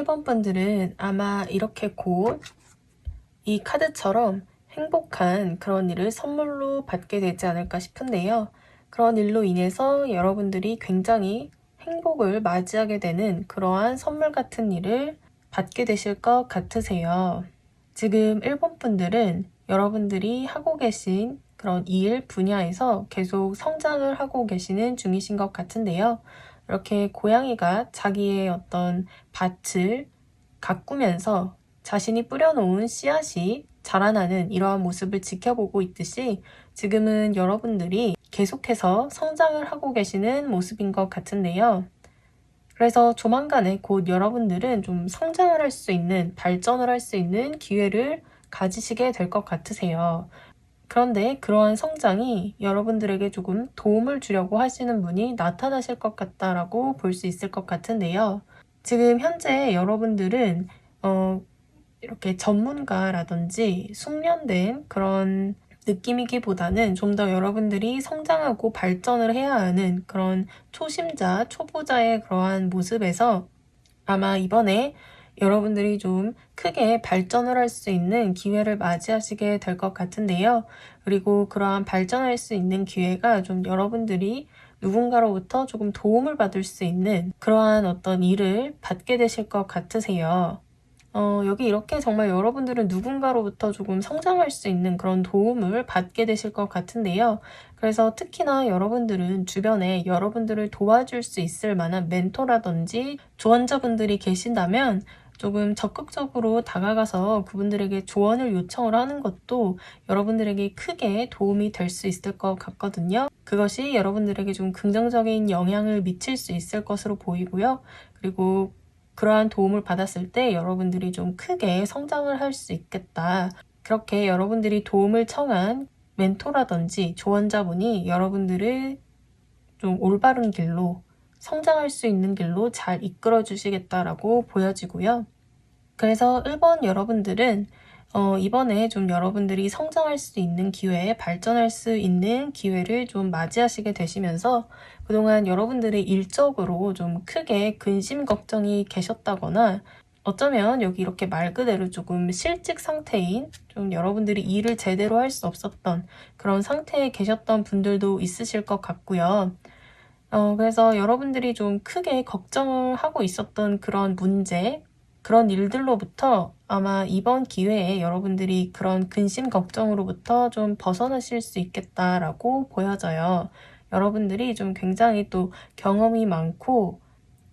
1번 분들은 아마 이렇게 곧 이 카드처럼 행복한 그런 일을 선물로 받게 되지 않을까 싶은데요. 그런 일로 인해서 여러분들이 굉장히 행복을 맞이하게 되는 그러한 선물 같은 일을 받게 되실 것 같으세요. 지금 1번 분들은 여러분들이 하고 계신 그런 일 분야에서 계속 성장을 하고 계시는 중이신 것 같은데요. 이렇게 고양이가 자기의 어떤 밭을 가꾸면서 자신이 뿌려놓은 씨앗이 자라나는 이러한 모습을 지켜보고 있듯이 지금은 여러분들이 계속해서 성장을 하고 계시는 모습인 것 같은데요. 그래서 조만간에 곧 여러분들은 좀 성장을 할 수 있는, 발전을 할 수 있는 기회를 가지시게 될 것 같으세요. 그런데 그러한 성장이 여러분들에게 조금 도움을 주려고 하시는 분이 나타나실 것 같다라고 볼 수 있을 것 같은데요. 지금 현재 여러분들은 이렇게 전문가라든지 숙련된 그런 느낌이기보다는 좀 더 여러분들이 성장하고 발전을 해야 하는 그런 초심자, 초보자의 그러한 모습에서 아마 이번에 여러분들이 좀 크게 발전을 할 수 있는 기회를 맞이하시게 될 것 같은데요. 그리고 그러한 발전할 수 있는 기회가 좀 여러분들이 누군가로부터 조금 도움을 받을 수 있는 그러한 어떤 일을 받게 되실 것 같으세요. 여기 이렇게 정말 여러분들은 누군가로부터 조금 성장할 수 있는 그런 도움을 받게 되실 것 같은데요. 그래서 특히나 여러분들은 주변에 여러분들을 도와줄 수 있을 만한 멘토라든지 조언자분들이 계신다면 조금 적극적으로 다가가서 그분들에게 조언을 요청을 하는 것도 여러분들에게 크게 도움이 될 수 있을 것 같거든요. 그것이 여러분들에게 좀 긍정적인 영향을 미칠 수 있을 것으로 보이고요. 그리고 그러한 도움을 받았을 때 여러분들이 좀 크게 성장을 할 수 있겠다. 그렇게 여러분들이 도움을 청한 멘토라든지 조언자분이 여러분들을 좀 올바른 길로 성장할 수 있는 길로 잘 이끌어 주시겠다라고 보여지고요. 그래서 1번 여러분들은 이번에 좀 여러분들이 성장할 수 있는 기회, 발전할 수 있는 기회를 좀 맞이하시게 되시면서 그동안 여러분들의 일적으로 좀 크게 근심 걱정이 계셨다거나 어쩌면 여기 이렇게 말 그대로 조금 실직 상태인 좀 여러분들이 일을 제대로 할 수 없었던 그런 상태에 계셨던 분들도 있으실 것 같고요. 그래서 여러분들이 좀 크게 걱정을 하고 있었던 그런 문제, 그런 일들로부터 아마 이번 기회에 여러분들이 그런 근심 걱정으로부터 좀 벗어나실 수 있겠다라고 보여져요. 여러분들이 좀 굉장히 또 경험이 많고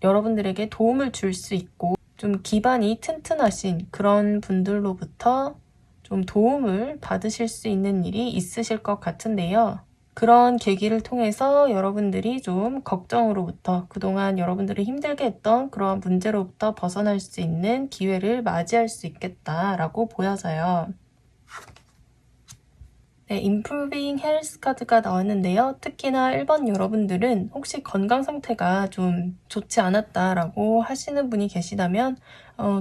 여러분들에게 도움을 줄 수 있고 좀 기반이 튼튼하신 그런 분들로부터 좀 도움을 받으실 수 있는 일이 있으실 것 같은데요. 그런 계기를 통해서 여러분들이 좀 걱정으로부터 그동안 여러분들이 힘들게 했던 그러한 문제로부터 벗어날 수 있는 기회를 맞이할 수 있겠다라고 보여져요. 네, Improving Health 카드가 나왔는데요. 특히나 1번 여러분들은 혹시 건강 상태가 좀 좋지 않았다라고 하시는 분이 계시다면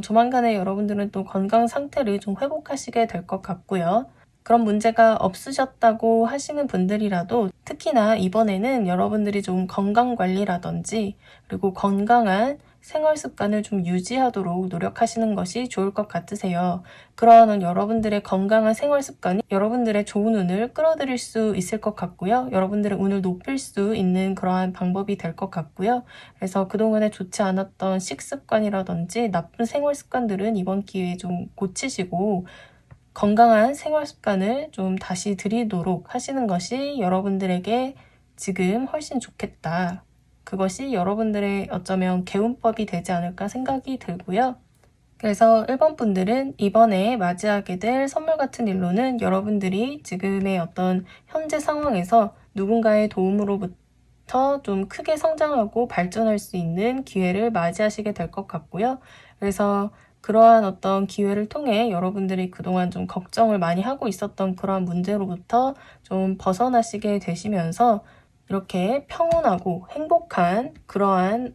조만간에 여러분들은 또 건강 상태를 좀 회복하시게 될 것 같고요. 그런 문제가 없으셨다고 하시는 분들이라도 특히나 이번에는 여러분들이 좀 건강관리라든지 그리고 건강한 생활 습관을 좀 유지하도록 노력하시는 것이 좋을 것 같으세요. 그러한 여러분들의 건강한 생활 습관이 여러분들의 좋은 운을 끌어들일 수 있을 것 같고요. 여러분들의 운을 높일 수 있는 그러한 방법이 될 것 같고요. 그래서 그동안에 좋지 않았던 식습관이라든지 나쁜 생활 습관들은 이번 기회에 좀 고치시고 건강한 생활 습관을 좀 다시 들이도록 하시는 것이 여러분들에게 지금 훨씬 좋겠다. 그것이 여러분들의 어쩌면 개운법이 되지 않을까 생각이 들고요. 그래서 1번 분들은 이번에 맞이하게 될 선물 같은 일로는 여러분들이 지금의 어떤 현재 상황에서 누군가의 도움으로부터 좀 크게 성장하고 발전할 수 있는 기회를 맞이하시게 될 것 같고요. 그래서 그러한 어떤 기회를 통해 여러분들이 그동안 좀 걱정을 많이 하고 있었던 그러한 문제로부터 좀 벗어나시게 되시면서 이렇게 평온하고 행복한 그러한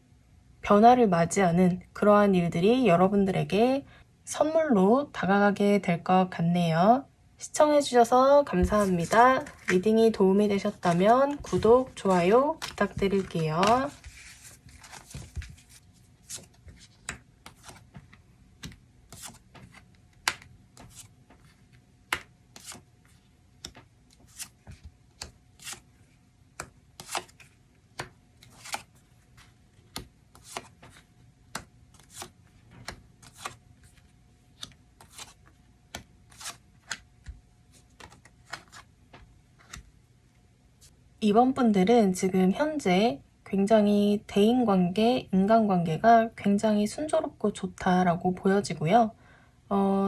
변화를 맞이하는 그러한 일들이 여러분들에게 선물로 다가가게 될 것 같네요. 시청해주셔서 감사합니다. 리딩이 도움이 되셨다면 구독, 좋아요 부탁드릴게요. 이번 분들은 지금 현재 굉장히 대인관계, 인간관계가 굉장히 순조롭고 좋다라고 보여지고요.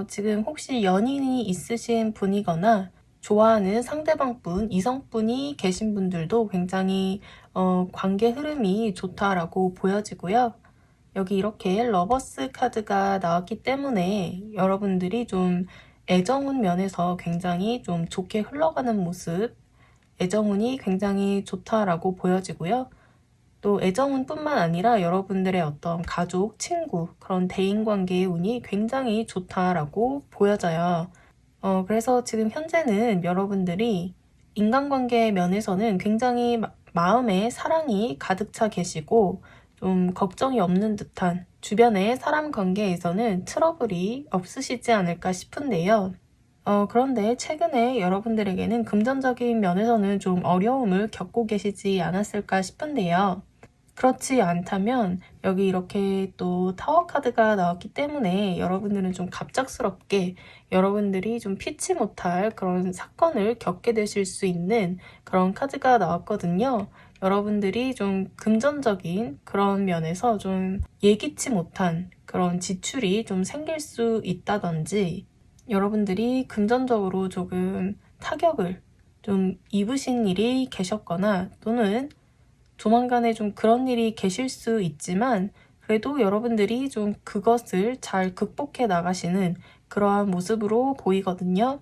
지금 혹시 연인이 있으신 분이거나 좋아하는 상대방분, 이성분이 계신 분들도 굉장히 관계 흐름이 좋다라고 보여지고요. 여기 이렇게 러버스 카드가 나왔기 때문에 여러분들이 좀 애정운 면에서 굉장히 좀 좋게 흘러가는 모습, 애정운이 굉장히 좋다라고 보여지고요. 또 애정운뿐만 아니라 여러분들의 어떤 가족, 친구, 그런 대인관계의 운이 굉장히 좋다라고 보여져요. 그래서 지금 현재는 여러분들이 인간관계 면에서는 굉장히 마음에 사랑이 가득 차 계시고 좀 걱정이 없는 듯한 주변의 사람 관계에서는 트러블이 없으시지 않을까 싶은데요. 그런데 최근에 여러분들에게는 금전적인 면에서는 좀 어려움을 겪고 계시지 않았을까 싶은데요. 그렇지 않다면 여기 이렇게 또 타워 카드가 나왔기 때문에 여러분들은 좀 갑작스럽게 여러분들이 좀 피치 못할 그런 사건을 겪게 되실 수 있는 그런 카드가 나왔거든요. 여러분들이 좀 금전적인 그런 면에서 좀 예기치 못한 그런 지출이 좀 생길 수 있다든지 여러분들이 금전적으로 조금 타격을 좀 입으신 일이 계셨거나 또는 조만간에 좀 그런 일이 계실 수 있지만 그래도 여러분들이 좀 그것을 잘 극복해 나가시는 그러한 모습으로 보이거든요.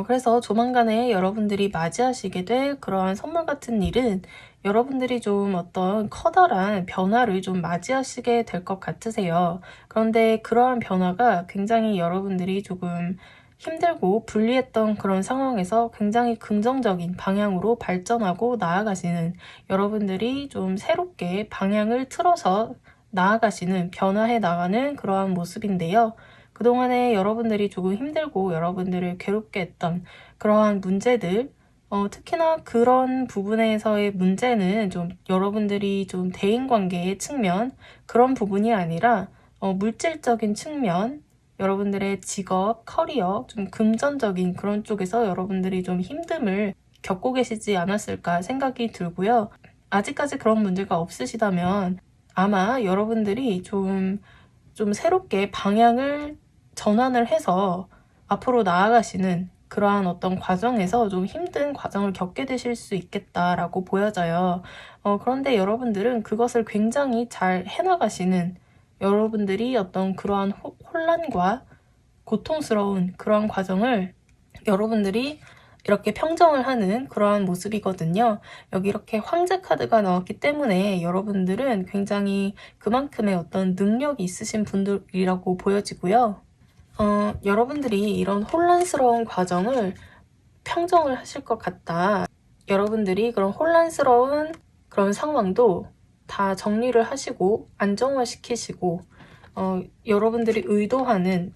그래서 조만간에 여러분들이 맞이하시게 될 그러한 선물 같은 일은 여러분들이 좀 어떤 커다란 변화를 좀 맞이하시게 될 것 같으세요. 그런데 그러한 변화가 굉장히 여러분들이 조금 힘들고 불리했던 그런 상황에서 굉장히 긍정적인 방향으로 발전하고 나아가시는 여러분들이 좀 새롭게 방향을 틀어서 나아가시는 변화해 나가는 그러한 모습인데요. 그동안에 여러분들이 조금 힘들고 여러분들을 괴롭게 했던 그러한 문제들, 특히나 그런 부분에서의 문제는 좀 여러분들이 좀 대인관계의 측면, 그런 부분이 아니라 물질적인 측면, 여러분들의 직업, 커리어, 좀 금전적인 그런 쪽에서 여러분들이 좀 힘듦을 겪고 계시지 않았을까 생각이 들고요. 아직까지 그런 문제가 없으시다면 아마 여러분들이 좀 새롭게 방향을 전환을 해서 앞으로 나아가시는 그러한 어떤 과정에서 좀 힘든 과정을 겪게 되실 수 있겠다라고 보여져요. 그런데 여러분들은 그것을 굉장히 잘 해나가시는 여러분들이 어떤 그러한 혼란과 고통스러운 그러한 과정을 여러분들이 이렇게 평정을 하는 그러한 모습이거든요. 여기 이렇게 황제 카드가 나왔기 때문에 여러분들은 굉장히 그만큼의 어떤 능력이 있으신 분들이라고 보여지고요. 여러분들이 이런 혼란스러운 과정을 평정을 하실 것 같다. 여러분들이 그런 혼란스러운 그런 상황도 다 정리를 하시고 안정화시키시고 여러분들이 의도하는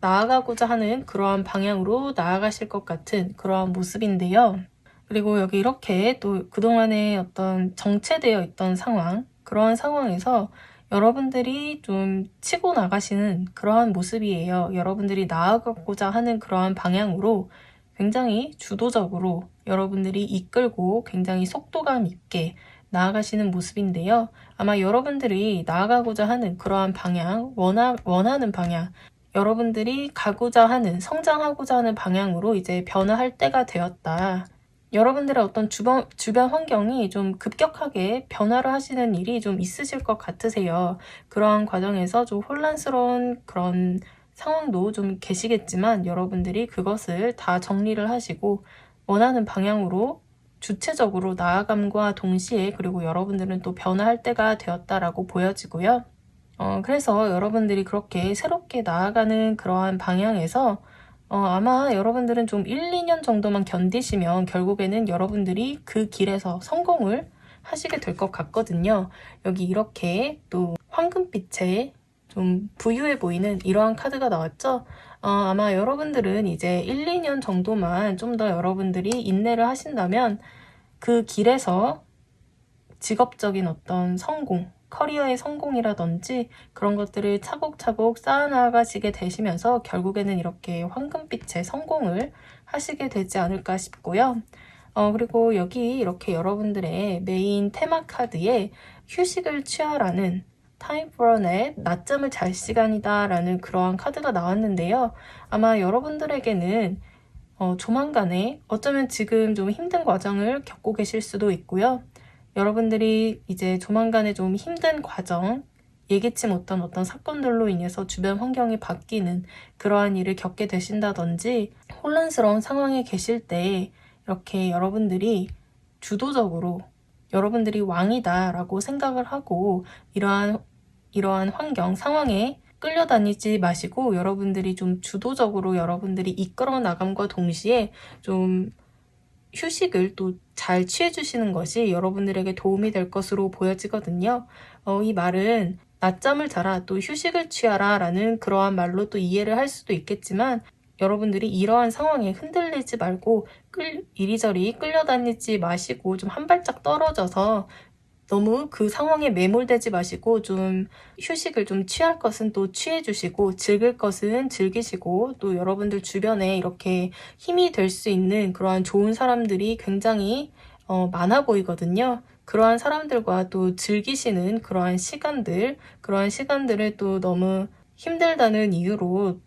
나아가고자 하는 그러한 방향으로 나아가실 것 같은 그러한 모습인데요. 그리고 여기 이렇게 또 그동안에 어떤 정체되어 있던 상황, 그러한 상황에서 여러분들이 좀 치고 나가시는 그러한 모습이에요. 여러분들이 나아가고자 하는 그러한 방향으로 굉장히 주도적으로 여러분들이 이끌고 굉장히 속도감 있게 나아가시는 모습인데요. 아마 여러분들이 나아가고자 하는 그러한 방향, 원하는 방향, 여러분들이 가고자 하는, 성장하고자 하는 방향으로 이제 변화할 때가 되었다. 여러분들의 어떤 주변 환경이 좀 급격하게 변화를 하시는 일이 좀 있으실 것 같으세요. 그러한 과정에서 좀 혼란스러운 그런 상황도 좀 계시겠지만 여러분들이 그것을 다 정리를 하시고 원하는 방향으로 주체적으로 나아감과 동시에 그리고 여러분들은 또 변화할 때가 되었다라고 보여지고요. 그래서 여러분들이 그렇게 새롭게 나아가는 그러한 방향에서 아마 여러분들은 좀 1, 2년 정도만 견디시면 결국에는 여러분들이 그 길에서 성공을 하시게 될 것 같거든요. 여기 이렇게 또 황금빛에 좀 부유해 보이는 이러한 카드가 나왔죠? 아마 여러분들은 이제 1, 2년 정도만 좀 더 여러분들이 인내를 하신다면 그 길에서 직업적인 어떤 성공, 커리어의 성공이라든지 그런 것들을 차곡차곡 쌓아나가시게 되시면서 결국에는 이렇게 황금빛의 성공을 하시게 되지 않을까 싶고요. 그리고 여기 이렇게 여러분들의 메인 테마 카드에 휴식을 취하라는 Time for a nap, 낮잠을 잘 시간이다 라는 그러한 카드가 나왔는데요. 아마 여러분들에게는 조만간에 어쩌면 지금 좀 힘든 과정을 겪고 계실 수도 있고요. 여러분들이 이제 조만간에 좀 힘든 과정, 예기치 못한 어떤 사건들로 인해서 주변 환경이 바뀌는 그러한 일을 겪게 되신다든지 혼란스러운 상황에 계실 때 이렇게 여러분들이 주도적으로 여러분들이 왕이다 라고 생각을 하고 이러한 환경, 상황에 끌려다니지 마시고 여러분들이 좀 주도적으로 여러분들이 이끌어 나감과 동시에 좀 휴식을 또 잘 취해주시는 것이 여러분들에게 도움이 될 것으로 보여지거든요. 이 말은 낮잠을 자라 또 휴식을 취하라 라는 그러한 말로 또 이해를 할 수도 있겠지만 여러분들이 이러한 상황에 흔들리지 말고 이리저리 끌려다니지 마시고 좀 한 발짝 떨어져서 너무 그 상황에 매몰되지 마시고 좀 휴식을 좀 취할 것은 또 취해주시고 즐길 것은 즐기시고 또 여러분들 주변에 이렇게 힘이 될 수 있는 그러한 좋은 사람들이 굉장히 많아 보이거든요. 그러한 사람들과 또 즐기시는 그러한 시간들을 또 너무 힘들다는 이유로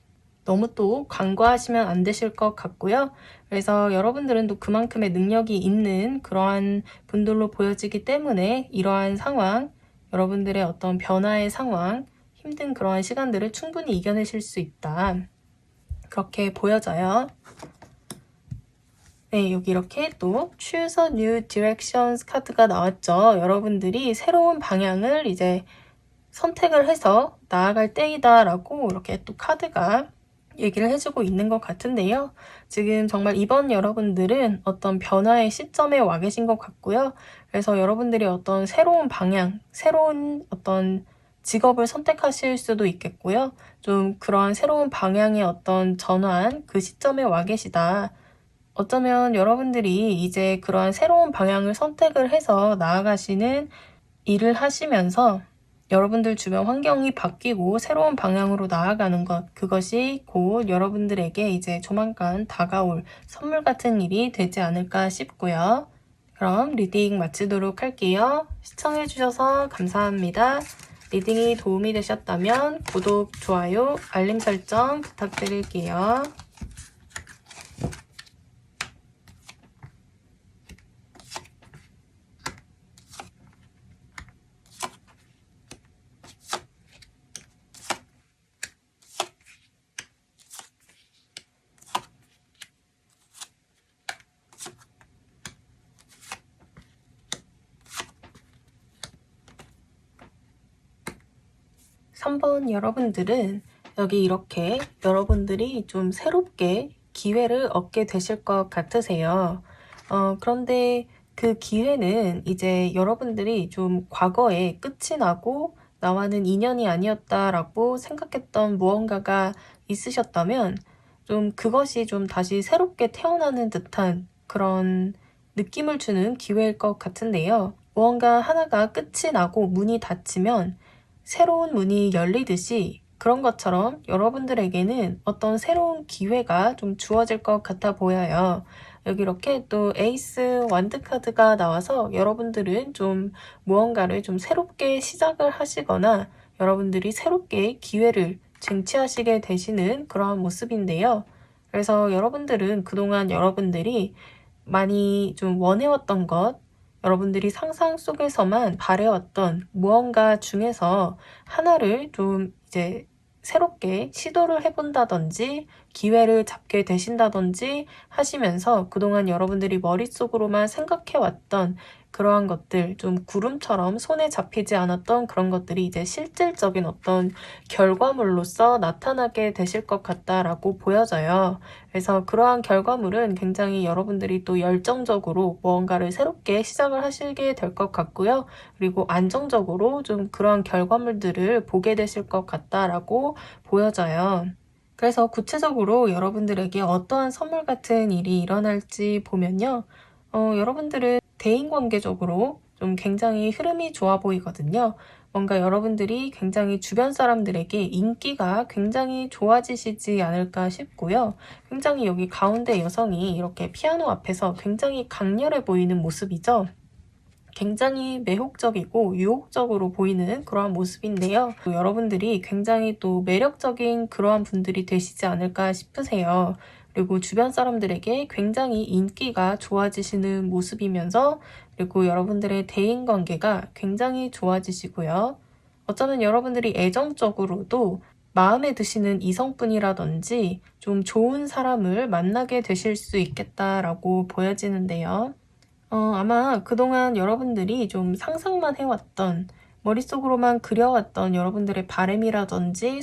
너무 또 간과하시면 안 되실 것 같고요. 그래서 여러분들은 또 그만큼의 능력이 있는 그러한 분들로 보여지기 때문에 이러한 상황, 여러분들의 어떤 변화의 상황, 힘든 그러한 시간들을 충분히 이겨내실 수 있다. 그렇게 보여져요. 네, 여기 이렇게 또 Choose a New Directions 카드가 나왔죠. 여러분들이 새로운 방향을 이제 선택을 해서 나아갈 때이다 라고 이렇게 또 카드가 얘기를 해주고 있는 것 같은데요. 지금 정말 이번 여러분들은 어떤 변화의 시점에 와 계신 것 같고요. 그래서 여러분들이 어떤 새로운 방향, 새로운 어떤 직업을 선택하실 수도 있겠고요. 좀 그러한 새로운 방향의 어떤 전환, 그 시점에 와 계시다. 어쩌면 여러분들이 이제 그러한 새로운 방향을 선택을 해서 나아가시는 일을 하시면서 여러분들 주변 환경이 바뀌고 새로운 방향으로 나아가는 것, 그것이 곧 여러분들에게 이제 조만간 다가올 선물 같은 일이 되지 않을까 싶고요. 그럼 리딩 마치도록 할게요. 시청해주셔서 감사합니다. 리딩이 도움이 되셨다면 구독, 좋아요, 알림 설정 부탁드릴게요. 3번 여러분들은 여기 이렇게 여러분들이 좀 새롭게 기회를 얻게 되실 것 같으세요. 그런데 그 기회는 이제 여러분들이 좀 과거에 끝이 나고 나와는 인연이 아니었다라고 생각했던 무언가가 있으셨다면 좀 그것이 좀 다시 새롭게 태어나는 듯한 그런 느낌을 주는 기회일 것 같은데요. 무언가 하나가 끝이 나고 문이 닫히면 새로운 문이 열리듯이 그런 것처럼 여러분들에게는 어떤 새로운 기회가 좀 주어질 것 같아 보여요. 여기 이렇게 또 에이스 완드 카드가 나와서 여러분들은 좀 무언가를 좀 새롭게 시작을 하시거나 여러분들이 새롭게 기회를 쟁취하시게 되시는 그러한 모습인데요. 그래서 여러분들은 그동안 여러분들이 많이 좀 원해왔던 것, 여러분들이 상상 속에서만 바래왔던 무언가 중에서 하나를 좀 이제 새롭게 시도를 해본다든지 기회를 잡게 되신다든지 하시면서 그동안 여러분들이 머릿속으로만 생각해왔던 그러한 것들, 좀 구름처럼 손에 잡히지 않았던 그런 것들이 이제 실질적인 어떤 결과물로서 나타나게 되실 것 같다라고 보여져요. 그래서 그러한 결과물은 굉장히 여러분들이 또 열정적으로 무언가를 새롭게 시작을 하시게 될 것 같고요. 그리고 안정적으로 좀 그러한 결과물들을 보게 되실 것 같다라고 보여져요. 그래서 구체적으로 여러분들에게 어떠한 선물 같은 일이 일어날지 보면요. 여러분들은 대인관계적으로 좀 굉장히 흐름이 좋아 보이거든요. 뭔가 여러분들이 굉장히 주변 사람들에게 인기가 굉장히 좋아지시지 않을까 싶고요. 굉장히 여기 가운데 여성이 이렇게 피아노 앞에서 굉장히 강렬해 보이는 모습이죠. 굉장히 매혹적이고 유혹적으로 보이는 그러한 모습인데요. 또 여러분들이 굉장히 또 매력적인 그러한 분들이 되시지 않을까 싶으세요. 그리고 주변 사람들에게 굉장히 인기가 좋아지시는 모습이면서 그리고 여러분들의 대인관계가 굉장히 좋아지시고요. 어쩌면 여러분들이 애정적으로도 마음에 드시는 이성분이라든지 좀 좋은 사람을 만나게 되실 수 있겠다라고 보여지는데요. 아마 그동안 여러분들이 좀 상상만 해왔던, 머릿속으로만 그려왔던 여러분들의 바람이라든지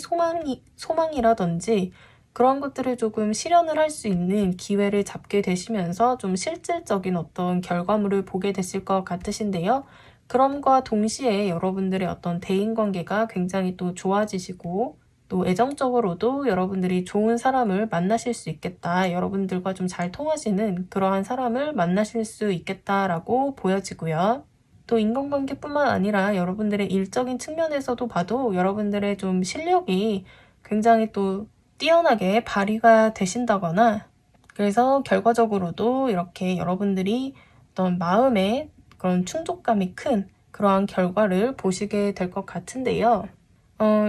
소망이라든지 그런 것들을 조금 실현을 할 수 있는 기회를 잡게 되시면서 좀 실질적인 어떤 결과물을 보게 되실 것 같으신데요. 그럼과 동시에 여러분들의 어떤 대인관계가 굉장히 또 좋아지시고 또 애정적으로도 여러분들이 좋은 사람을 만나실 수 있겠다. 여러분들과 좀 잘 통하시는 그러한 사람을 만나실 수 있겠다라고 보여지고요. 또 인간관계뿐만 아니라 여러분들의 일적인 측면에서도 봐도 여러분들의 좀 실력이 굉장히 또 뛰어나게 발휘가 되신다거나 그래서 결과적으로도 이렇게 여러분들이 어떤 마음에 그런 충족감이 큰 그러한 결과를 보시게 될 것 같은데요.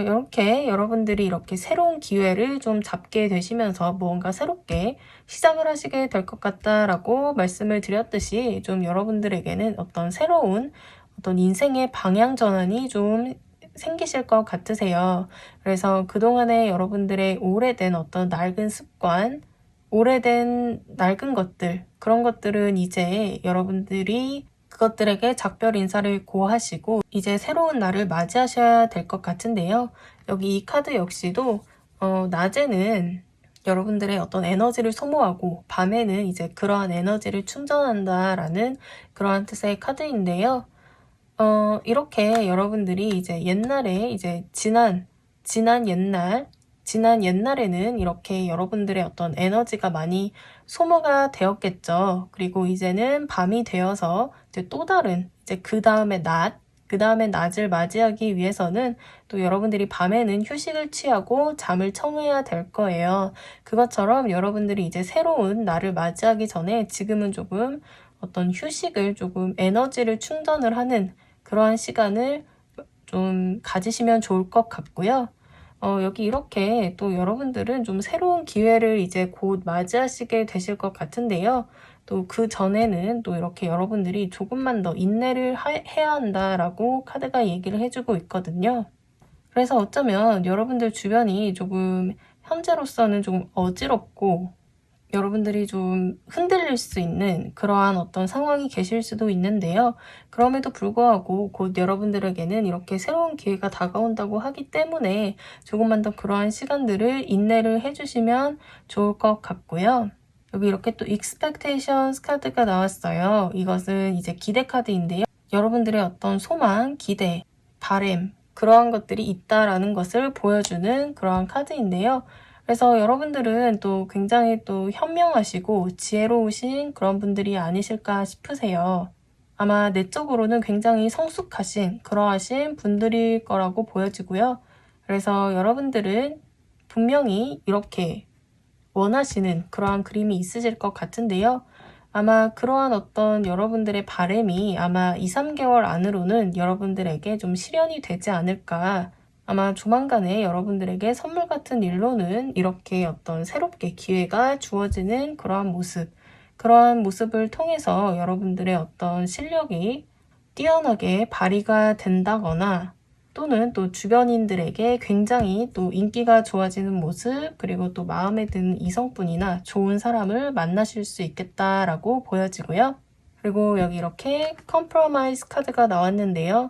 이렇게 여러분들이 이렇게 새로운 기회를 좀 잡게 되시면서 무언가 새롭게 시작을 하시게 될 것 같다라고 말씀을 드렸듯이 좀 여러분들에게는 어떤 새로운 어떤 인생의 방향 전환이 좀 생기실 것 같으세요. 그래서 그동안에 여러분들의 오래된 어떤 낡은 습관, 오래된 낡은 것들, 그런 것들은 이제 여러분들이 그것들에게 작별 인사를 고하시고 이제 새로운 날을 맞이하셔야 될 것 같은데요. 여기 이 카드 역시도 낮에는 여러분들의 어떤 에너지를 소모하고 밤에는 이제 그러한 에너지를 충전한다라는 그러한 뜻의 카드인데요. 이렇게 여러분들이 이제 옛날에 이제 지난 옛날에는 이렇게 여러분들의 어떤 에너지가 많이 소모가 되었겠죠. 그리고 이제는 밤이 되어서 이제 또 다른 이제 그 다음에 낮을 맞이하기 위해서는 또 여러분들이 밤에는 휴식을 취하고 잠을 청해야 될 거예요. 그것처럼 여러분들이 이제 새로운 날을 맞이하기 전에 지금은 조금 어떤 휴식을 조금 에너지를 충전을 하는 그러한 시간을 좀 가지시면 좋을 것 같고요. 여기 이렇게 또 여러분들은 좀 새로운 기회를 이제 곧 맞이하시게 되실 것 같은데요. 또 그 전에는 또 이렇게 여러분들이 조금만 더 인내를 해야 한다라고 카드가 얘기를 해주고 있거든요. 그래서 어쩌면 여러분들 주변이 조금 현재로서는 조금 어지럽고 여러분들이 좀 흔들릴 수 있는 그러한 어떤 상황이 계실 수도 있는데요. 그럼에도 불구하고 곧 여러분들에게는 이렇게 새로운 기회가 다가온다고 하기 때문에 조금만 더 그러한 시간들을 인내를 해주시면 좋을 것 같고요. 여기 이렇게 또 expectations 카드가 나왔어요. 이것은 이제 기대 카드인데요. 여러분들의 어떤 소망, 기대, 바람 그러한 것들이 있다라는 것을 보여주는 그러한 카드인데요. 그래서 여러분들은 또 굉장히 또 현명하시고 지혜로우신 그런 분들이 아니실까 싶으세요. 아마 내적으로는 굉장히 성숙하신 그러하신 분들일 거라고 보여지고요. 그래서 여러분들은 분명히 이렇게 원하시는 그러한 그림이 있으실 것 같은데요. 아마 그러한 어떤 여러분들의 바람이 아마 2, 3개월 안으로는 여러분들에게 좀 실현이 되지 않을까. 아마 조만간에 여러분들에게 선물 같은 일로는 이렇게 어떤 새롭게 기회가 주어지는 그러한 모습을 통해서 여러분들의 어떤 실력이 뛰어나게 발휘가 된다거나 또는 또 주변인들에게 굉장히 또 인기가 좋아지는 모습 그리고 또 마음에 드는 이성분이나 좋은 사람을 만나실 수 있겠다라고 보여지고요. 그리고 여기 이렇게 컴프로마이즈 카드가 나왔는데요.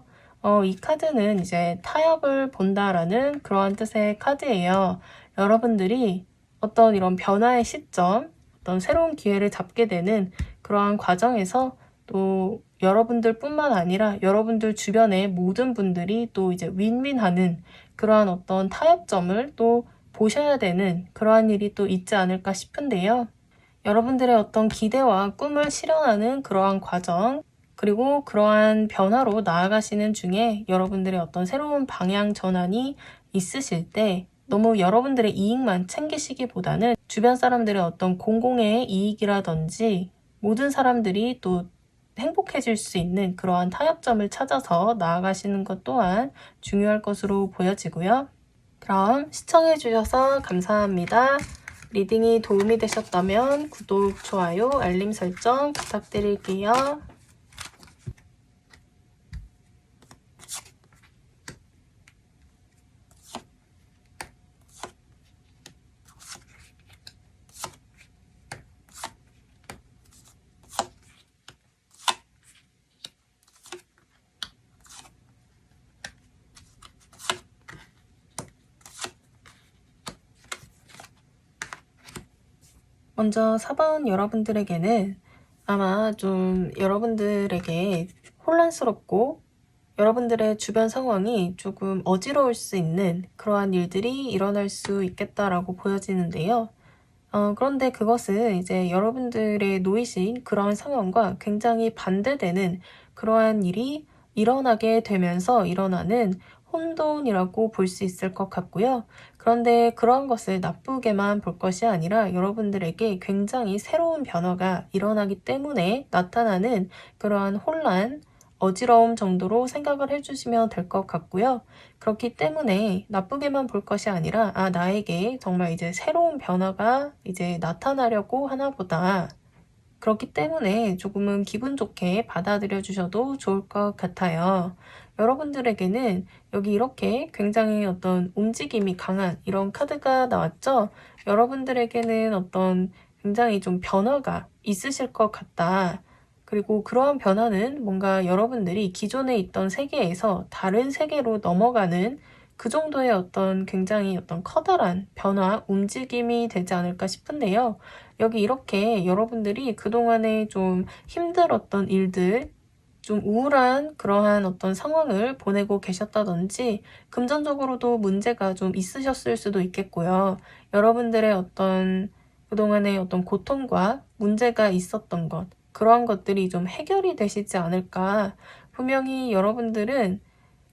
이 카드는 이제 타협을 본다라는 그러한 뜻의 카드예요. 여러분들이 어떤 이런 변화의 시점, 어떤 새로운 기회를 잡게 되는 그러한 과정에서 또 여러분들뿐만 아니라 여러분들 주변의 모든 분들이 또 이제 윈윈하는 그러한 어떤 타협점을 또 보셔야 되는 그러한 일이 또 있지 않을까 싶은데요. 여러분들의 어떤 기대와 꿈을 실현하는 그러한 과정, 그리고 그러한 변화로 나아가시는 중에 여러분들의 어떤 새로운 방향 전환이 있으실 때 너무 여러분들의 이익만 챙기시기보다는 주변 사람들의 어떤 공공의 이익이라든지 모든 사람들이 또 행복해질 수 있는 그러한 타협점을 찾아서 나아가시는 것 또한 중요할 것으로 보여지고요. 그럼 시청해주셔서 감사합니다. 리딩이 도움이 되셨다면 구독, 좋아요, 알림 설정 부탁드릴게요. 먼저 4번 여러분들에게는 아마 좀 여러분들에게 혼란스럽고 여러분들의 주변 상황이 조금 어지러울 수 있는 그러한 일들이 일어날 수 있겠다라고 보여지는데요. 그런데 그것은 이제 여러분들의 놓이신 그러한 상황과 굉장히 반대되는 그러한 일이 일어나게 되면서 일어나는 혼돈이라고 볼 수 있을 것 같고요. 그런데 그런 것을 나쁘게만 볼 것이 아니라 여러분들에게 굉장히 새로운 변화가 일어나기 때문에 나타나는 그러한 혼란, 어지러움 정도로 생각을 해주시면 될 것 같고요. 그렇기 때문에 나쁘게만 볼 것이 아니라 나에게 정말 이제 새로운 변화가 이제 나타나려고 하나 보다. 그렇기 때문에 조금은 기분 좋게 받아들여 주셔도 좋을 것 같아요. 여러분들에게는 여기 이렇게 굉장히 어떤 움직임이 강한 이런 카드가 나왔죠? 여러분들에게는 어떤 굉장히 좀 변화가 있으실 것 같다. 그리고 그러한 변화는 뭔가 여러분들이 기존에 있던 세계에서 다른 세계로 넘어가는 그 정도의 어떤 굉장히 어떤 커다란 변화, 움직임이 되지 않을까 싶은데요. 여기 이렇게 여러분들이 그동안에 좀 힘들었던 일들, 좀 우울한 그러한 어떤 상황을 보내고 계셨다든지 금전적으로도 문제가 좀 있으셨을 수도 있겠고요. 여러분들의 어떤 그동안의 어떤 고통과 문제가 있었던 것, 그러한 것들이 좀 해결이 되시지 않을까. 분명히 여러분들은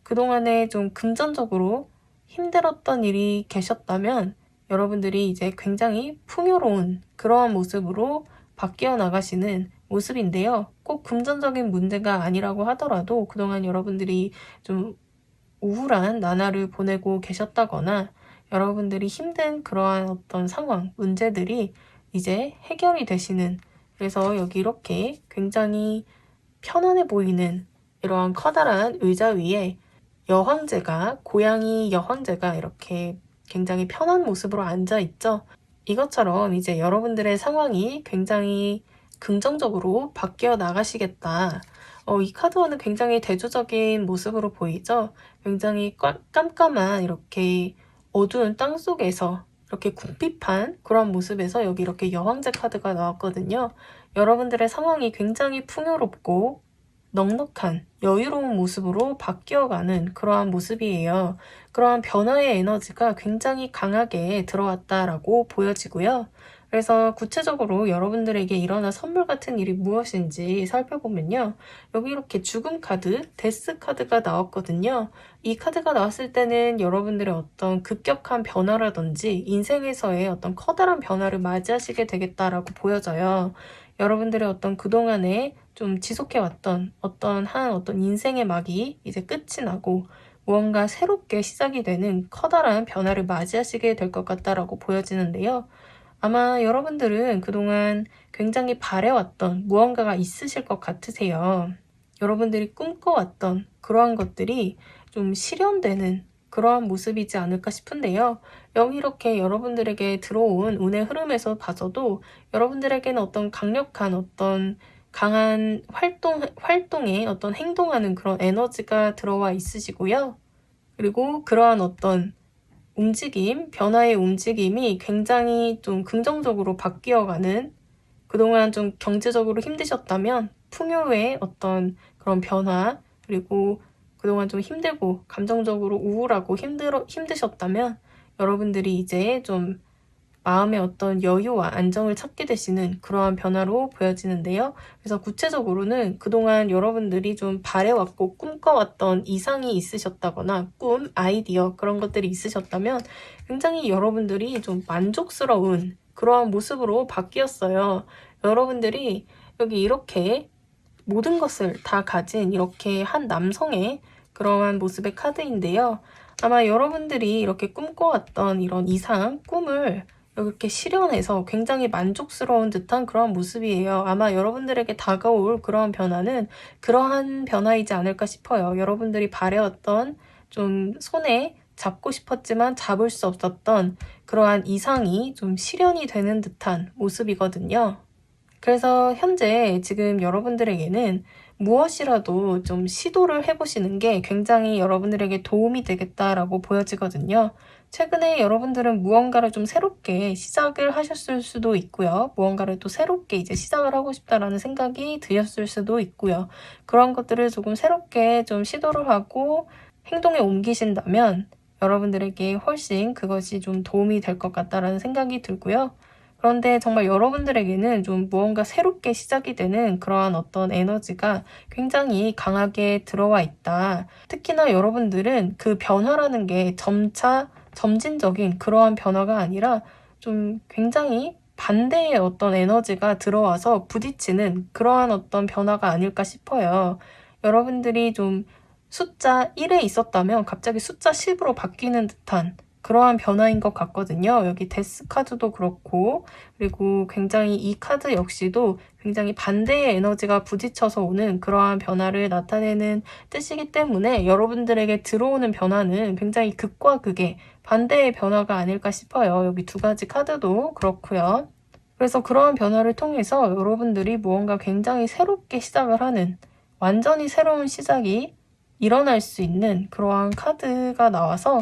그동안에 좀 금전적으로 힘들었던 일이 계셨다면 여러분들이 이제 굉장히 풍요로운 그러한 모습으로 바뀌어 나가시는 모습인데요. 꼭 금전적인 문제가 아니라고 하더라도 그동안 여러분들이 좀 우울한 나날을 보내고 계셨다거나 여러분들이 힘든 그러한 어떤 상황, 문제들이 이제 해결이 되시는, 그래서 여기 이렇게 굉장히 편안해 보이는 이러한 커다란 의자 위에 여황제가, 고양이 여황제가 이렇게 굉장히 편한 모습으로 앉아 있죠. 이것처럼 이제 여러분들의 상황이 굉장히 긍정적으로 바뀌어 나가시겠다. 이 카드와는 굉장히 대조적인 모습으로 보이죠? 굉장히 깜깜한 이렇게 어두운 땅 속에서 이렇게 궁핍한 그런 모습에서 여기 이렇게 여황제 카드가 나왔거든요. 여러분들의 상황이 굉장히 풍요롭고 넉넉한 여유로운 모습으로 바뀌어가는 그러한 모습이에요. 그러한 변화의 에너지가 굉장히 강하게 들어왔다라고 보여지고요. 그래서 구체적으로 여러분들에게 일어날 선물 같은 일이 무엇인지 살펴보면요. 여기 이렇게 죽음 카드, 데스 카드가 나왔거든요. 이 카드가 나왔을 때는 여러분들의 어떤 급격한 변화라든지 인생에서의 어떤 커다란 변화를 맞이하시게 되겠다라고 보여져요. 여러분들의 어떤 그동안에 좀 지속해왔던 어떤 인생의 막이 이제 끝이 나고 무언가 새롭게 시작이 되는 커다란 변화를 맞이하시게 될 것 같다라고 보여지는데요. 아마 여러분들은 그동안 굉장히 바래왔던 무언가가 있으실 것 같으세요. 여러분들이 꿈꿔왔던 그러한 것들이 좀 실현되는 그러한 모습이지 않을까 싶은데요. 여기 이렇게 여러분들에게 들어온 운의 흐름에서 봐서도 여러분들에게는 어떤 강력한 어떤 강한 활동에 어떤 행동하는 그런 에너지가 들어와 있으시고요. 그리고 그러한 어떤 움직임, 변화의 움직임이 굉장히 좀 긍정적으로 바뀌어가는, 그동안 좀 경제적으로 힘드셨다면 풍요의 어떤 그런 변화, 그리고 그동안 좀 힘들고 감정적으로 우울하고 힘드셨다면 여러분들이 이제 좀 마음의 어떤 여유와 안정을 찾게 되시는 그러한 변화로 보여지는데요. 그래서 구체적으로는 그동안 여러분들이 좀 바래왔고 꿈꿔왔던 이상이 있으셨다거나 꿈, 아이디어 그런 것들이 있으셨다면 굉장히 여러분들이 좀 만족스러운 그러한 모습으로 바뀌었어요. 여러분들이 여기 이렇게 모든 것을 다 가진 이렇게 한 남성의 그러한 모습의 카드인데요. 아마 여러분들이 이렇게 꿈꿔왔던 이런 이상, 꿈을 이렇게 실현해서 굉장히 만족스러운 듯한 그런 모습이에요. 아마 여러분들에게 다가올 그러한 변화는 그러한 변화이지 않을까 싶어요. 여러분들이 바래왔던 좀 손에 잡고 싶었지만 잡을 수 없었던 그러한 이상이 좀 실현이 되는 듯한 모습이거든요. 그래서 현재 지금 여러분들에게는 무엇이라도 좀 시도를 해보시는 게 굉장히 여러분들에게 도움이 되겠다라고 보여지거든요. 최근에 여러분들은 무언가를 좀 새롭게 시작을 하셨을 수도 있고요. 무언가를 또 새롭게 이제 시작을 하고 싶다라는 생각이 드셨을 수도 있고요. 그런 것들을 조금 새롭게 좀 시도를 하고 행동에 옮기신다면 여러분들에게 훨씬 그것이 좀 도움이 될 것 같다라는 생각이 들고요. 그런데 정말 여러분들에게는 좀 무언가 새롭게 시작이 되는 그러한 어떤 에너지가 굉장히 강하게 들어와 있다. 특히나 여러분들은 그 변화라는 게 점차 점진적인 그러한 변화가 아니라 좀 굉장히 반대의 어떤 에너지가 들어와서 부딪히는 그러한 어떤 변화가 아닐까 싶어요. 여러분들이 좀 숫자 1에 있었다면 갑자기 숫자 10으로 바뀌는 듯한 그러한 변화인 것 같거든요. 여기 데스 카드도 그렇고, 그리고 굉장히 이 카드 역시도 굉장히 반대의 에너지가 부딪혀서 오는 그러한 변화를 나타내는 뜻이기 때문에 여러분들에게 들어오는 변화는 굉장히 극과 극의 반대의 변화가 아닐까 싶어요. 여기 두 가지 카드도 그렇고요. 그래서 그러한 변화를 통해서 여러분들이 무언가 굉장히 새롭게 시작을 하는 완전히 새로운 시작이 일어날 수 있는 그러한 카드가 나와서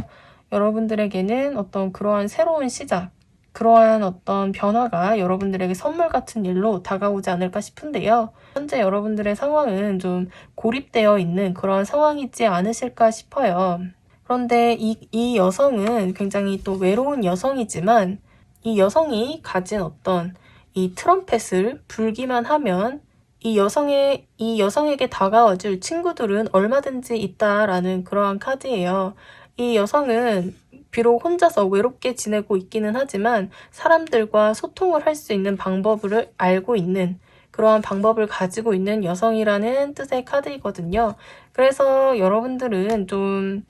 여러분들에게는 어떤 그러한 새로운 시작, 그러한 어떤 변화가 여러분들에게 선물 같은 일로 다가오지 않을까 싶은데요. 현재 여러분들의 상황은 좀 고립되어 있는 그런 상황이지 않으실까 싶어요. 그런데 이 여성은 굉장히 또 외로운 여성이지만 이 여성이 가진 어떤 이 트럼펫을 불기만 하면 이 여성에게 다가와줄 친구들은 얼마든지 있다라는 그러한 카드예요. 이 여성은 비록 혼자서 외롭게 지내고 있기는 하지만 사람들과 소통을 할 수 있는 방법을 알고 있는 그러한 방법을 가지고 있는 여성이라는 뜻의 카드이거든요. 그래서 여러분들은 좀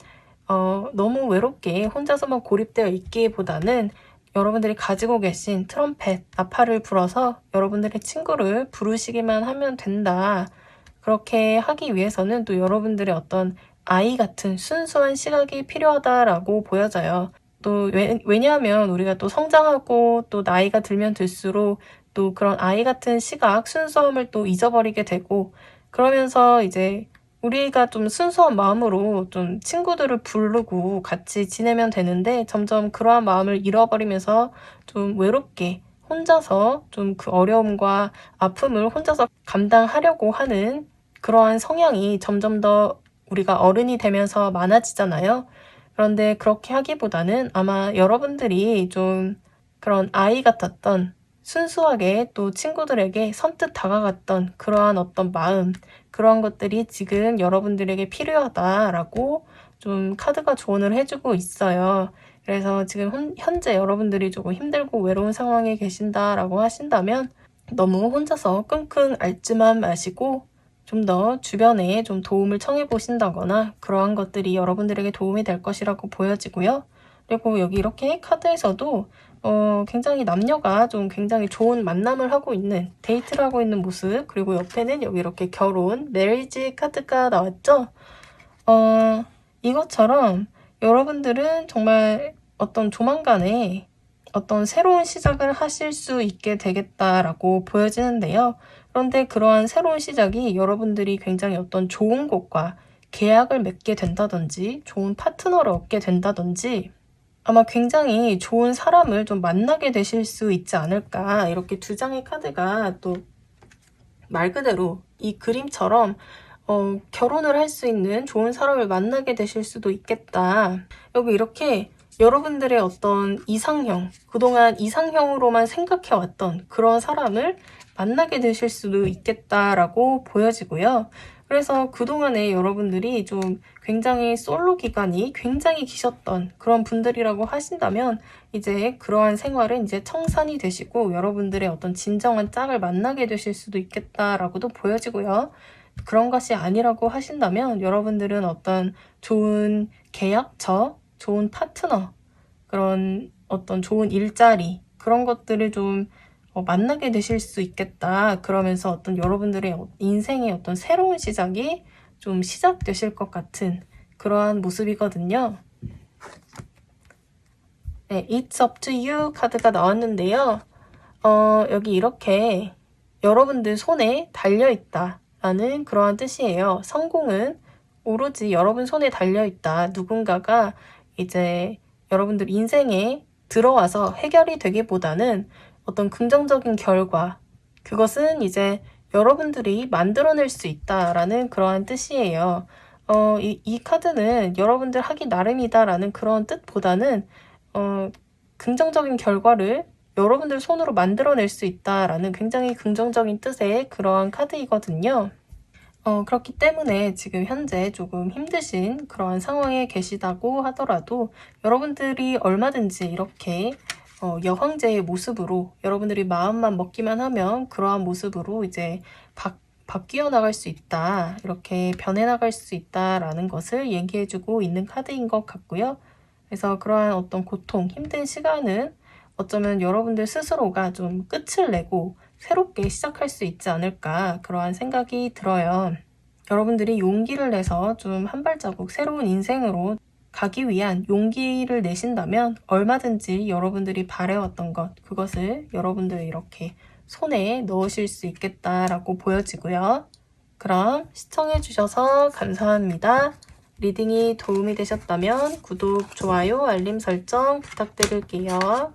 너무 외롭게 혼자서만 고립되어 있기보다는 여러분들이 가지고 계신 트럼펫, 나팔을 불어서 여러분들의 친구를 부르시기만 하면 된다. 그렇게 하기 위해서는 또 여러분들의 어떤 아이 같은 순수한 시각이 필요하다라고 보여져요. 또 왜냐하면 우리가 또 성장하고 또 나이가 들면 들수록 또 그런 아이 같은 시각, 순수함을 또 잊어버리게 되고 그러면서 이제 우리가 좀 순수한 마음으로 좀 친구들을 부르고 같이 지내면 되는데 점점 그러한 마음을 잃어버리면서 좀 외롭게 혼자서 좀 그 어려움과 아픔을 혼자서 감당하려고 하는 그러한 성향이 점점 더 우리가 어른이 되면서 많아지잖아요. 그런데 그렇게 하기보다는 아마 여러분들이 좀 그런 아이 같았던 순수하게 또 친구들에게 선뜻 다가갔던 그러한 어떤 마음, 그런 것들이 지금 여러분들에게 필요하다라고 좀 카드가 조언을 해주고 있어요. 그래서 지금 현재 여러분들이 조금 힘들고 외로운 상황에 계신다라고 하신다면 너무 혼자서 끙끙 앓지만 마시고 좀 더 주변에 좀 도움을 청해 보신다거나 그러한 것들이 여러분들에게 도움이 될 것이라고 보여지고요. 그리고 여기 이렇게 카드에서도 굉장히 남녀가 좀 굉장히 좋은 만남을 하고 있는 데이트를 하고 있는 모습, 그리고 옆에는 여기 이렇게 결혼, 메리지 카드가 나왔죠. 이것처럼 여러분들은 정말 어떤 조만간에 어떤 새로운 시작을 하실 수 있게 되겠다라고 보여지는데요. 그런데 그러한 새로운 시작이 여러분들이 굉장히 어떤 좋은 곳과 계약을 맺게 된다든지 좋은 파트너를 얻게 된다든지 아마 굉장히 좋은 사람을 좀 만나게 되실 수 있지 않을까. 이렇게 두 장의 카드가 또 말 그대로 이 그림처럼 결혼을 할 수 있는 좋은 사람을 만나게 되실 수도 있겠다. 여기 이렇게 여러분들의 어떤 이상형, 그동안 이상형으로만 생각해왔던 그런 사람을 만나게 되실 수도 있겠다라고 보여지고요. 그래서 그동안에 여러분들이 좀 굉장히 솔로 기간이 굉장히 기셨던 그런 분들이라고 하신다면 이제 그러한 생활은 이제 청산이 되시고 여러분들의 어떤 진정한 짝을 만나게 되실 수도 있겠다라고도 보여지고요. 그런 것이 아니라고 하신다면 여러분들은 어떤 좋은 계약처, 좋은 파트너, 그런 어떤 좋은 일자리, 그런 것들을 좀 만나게 되실 수 있겠다. 그러면서 어떤 여러분들의 인생의 어떤 새로운 시작이 좀 시작되실 것 같은 그러한 모습이거든요. 네, It's up to you 카드가 나왔는데요. 여기 이렇게 여러분들 손에 달려있다 라는 그러한 뜻이에요. 성공은 오로지 여러분 손에 달려있다. 누군가가 이제 여러분들 인생에 들어와서 해결이 되기보다는 어떤 긍정적인 결과, 그것은 이제 여러분들이 만들어낼 수 있다라는 그러한 뜻이에요. 이 카드는 여러분들 하기 나름이다라는 그런 뜻보다는 긍정적인 결과를 여러분들 손으로 만들어낼 수 있다라는 굉장히 긍정적인 뜻의 그러한 카드이거든요. 그렇기 때문에 지금 현재 조금 힘드신 그러한 상황에 계시다고 하더라도 여러분들이 얼마든지 이렇게 여황제의 모습으로 여러분들이 마음만 먹기만 하면 그러한 모습으로 이제 바뀌어 나갈 수 있다, 이렇게 변해 나갈 수 있다라는 것을 얘기해주고 있는 카드인 것 같고요. 그래서 그러한 어떤 고통, 힘든 시간은 어쩌면 여러분들 스스로가 좀 끝을 내고 새롭게 시작할 수 있지 않을까, 그러한 생각이 들어요. 여러분들이 용기를 내서 좀 한 발자국 새로운 인생으로 가기 위한 용기를 내신다면 얼마든지 여러분들이 바래왔던 것, 그것을 여러분들 이렇게 손에 넣으실 수 있겠다라고 보여지고요. 그럼 시청해주셔서 감사합니다. 리딩이 도움이 되셨다면 구독, 좋아요, 알림 설정 부탁드릴게요.